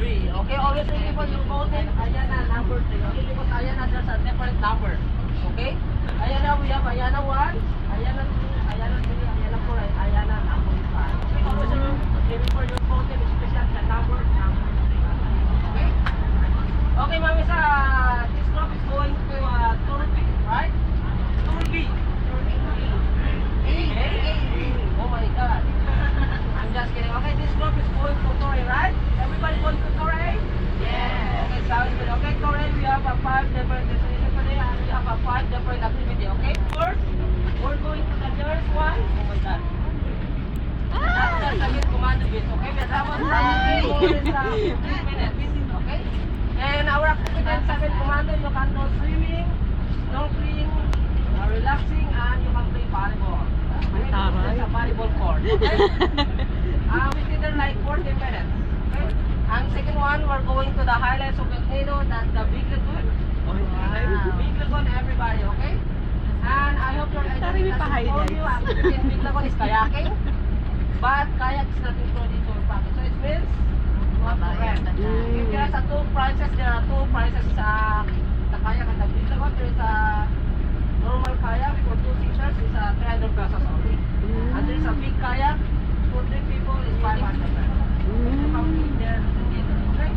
3. Okay, always remember your voting. Ayan na, number 3. Okay, because ayan na, there's a different number. Okay? Ayan na, we have ayan na 1, ayan na 2, ayan na 3, ayan na 4, ayan na number 5. Okay, always remember your voting, especially the number 3. Okay? Okay, mami, this group is going to Tour B, right? Tour B. Oh my God. I'm just kidding. Okay, this group is going to Tour A, right? Everybody going to Tour A? Yeah. Okay, sounds good. Okay, Tour A, we have 5 different destinations today and we have 5 different activities, okay? First, we're going to the nearest one. Oh my God. That's the Sagit Commando base, okay? We have more than 15 minutes, okay? And our activity in Sagit Commando, you can go swimming, snorkeling, relaxing, and you can play volleyball. There's a volleyball court, okay? We sit there like 40 minutes, okay? And second one, we're going to the highlights of El Nido, that's the Big Lagoon. Big Lagoon, everybody, okay? And I hope you're enjoying this for you. Activity in Big Lagoon is kayaking, but kayak is not included in your package. So it means you have to rent. If there's a two prices, there are two prices sa the kayak and the Big Lagoon. There is a normal kayak for 2 seaters is 300 pesos only. And there is a big kayak for 3 people is 500 pesos. You come in there together, okay?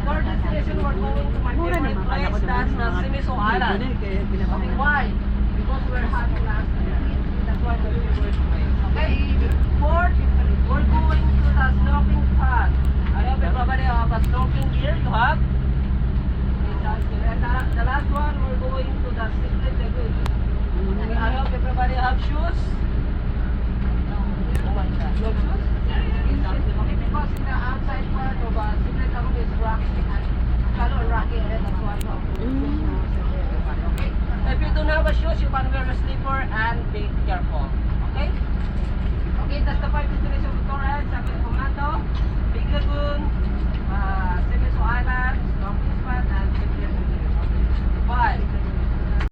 Third destination, we're going to my favorite place, that's the Simiso Island. Okay, why? Because we're having last year. That's why we're favorite place. Okay? Fourth, we're going to the snorkeling pad. I hope everybody have a snorkeling gear. You have? Okay, sounds good. And the last one, we're going to the Secret Lagoon. Okay, I hope everybody have shoes. Oh my God, no shoes? Okay, because in the outside part of Secret Lagoon is rocky and color rocky, and that's why we have to shoes. Okay? If you don't have a shoes, you can wear a slip